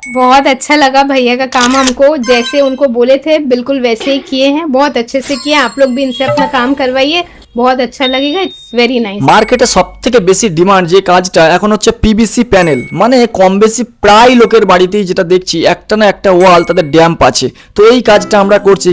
बहुत अच्छा लगा भैया का काम, हमको जैसे उनको बोले थे बिल्कुल वैसे ही किए हैं, बहुत अच्छे से किए। आप लोग भी इनसे अपना काम करवाइए, बहुत अच्छा लगेगा। It's very nice. মার্কেটে সবথেকে বেশি ডিমান্ড যে কাজটা এখন হচ্ছে পিভিসি প্যানেল, মানে কম বেশি প্রায় লোকের বাড়িতেই যেটা দেখছি একটা না একটা ওয়াল তাদের ড্যাম্প আছে। তো এই কাজটা আমরা করছি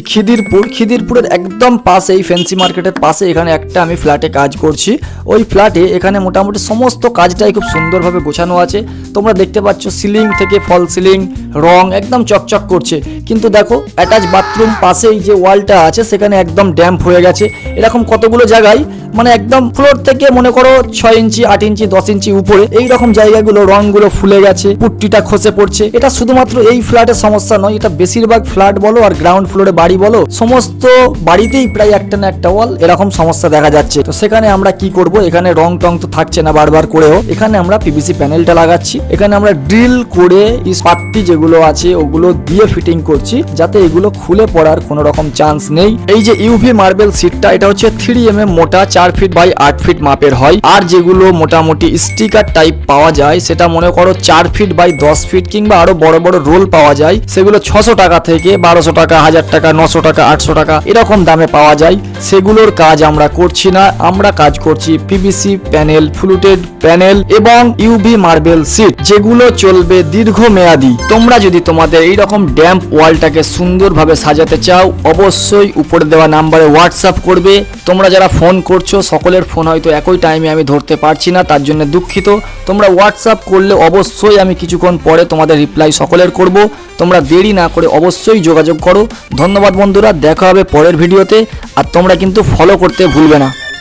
খিদিরপুরের একদম পাশে, এই ফ্যান্সি মার্কেটের পাশে এখানে একটা আমি ফ্ল্যাটে কাজ করছি। ওই ফ্ল্যাটে এখানে মোটামুটি সমস্ত কাজটাই খুব সুন্দরভাবে গোছানো আছে। তোমরা দেখতে পাচ্ছ সিলিং থেকে ফল সিলিং রং একদম চকচক করছে, কিন্তু দেখো অ্যাটাচ বাথরুম পাশেই যে ওয়ালটা আছে সেখানে একদম ড্যাম্প হয়ে গেছে। এরকম কতগুলো জায়গায় মানে একদম ফ্লোর থেকে মনে করো 6 ইঞ্চি 8 ইঞ্চি 10 ইঞ্চি উপরে এই রকম জায়গাগুলো রংগুলো ফুলে গেছে, পুট্টিটা খসে পড়ছে। এটা শুধুমাত্র এই ফ্ল্যাটের সমস্যা নয়, এটা বেশিরভাগ ফ্ল্যাট বলো আর গ্রাউন্ড ফ্লোরে বাড়ি বলো, সমস্ত বাড়িতেই প্রায় একটা না একটা ওয়াল এরকম সমস্যা দেখা যাচ্ছে। তো সেখানে আমরা কি করব, এখানে রং টং তো থাকছে না বারবার করেও, এখানে আমরা পিভিসি প্যানেলটা লাগাচ্ছি। এখানে আমরা ড্রিল করে পাত্তি যেগুলো আছে ওগুলো দিয়ে ফিটিং করছি, যাতে এগুলো খুলে পড়ার কোনো রকম চান্স নেই। এই যে ইউভি মার্বেল সিটটা, এটা হচ্ছে 3mm মোটা, 4 ফিট বাই 8 ফিট মাপের হয়। আর যেগুলো মোটামুটি স্টিকার টাইপ পাওয়া যায় সেটা মনে করো 4 ফিট বাই 10 ফিট কিংবা আরো বড় বড় রোল পাওয়া যায়, সেগুলো 600 টাকা থেকে 1200 টাকা, 1000 টাকা, 900 টাকা, 800 টাকা এরকম দামে পাওয়া যায়। সেগুলোর কাজ আমরা করছি না, আমরা কাজ করছি পিভিসি প্যানেল, ফ্লুটেড প্যানেল এবং ইউভি মার্বেল সিট, যেগুলো চলবে দীর্ঘমেয়াদী। তোমরা যদি তোমাদের এইরকম ড্যাম্প ওয়ালটাকে সুন্দরভাবে সাজাতে চাও, অবশ্যই উপরে দেওয়া নাম্বারে হোয়াটসঅ্যাপ করবে। তোমরা যারা ফোন করছো সকলের ফোন হয়তো একই টাইমে আমি ধরতে পারছি না, তার জন্য দুঃখিত। তোমরা হোয়াটসঅ্যাপ করলে অবশ্যই আমি কিছুক্ষণ পরে তোমাদের রিপ্লাই সকলের করব। তোমরা দেরি না করে অবশ্যই যোগাযোগ করো। ধন্যবাদ বন্ধুরা, দেখা হবে পরের ভিডিওতে। আর তোমরা কিন্তু ফলো করতে ভুলবে না।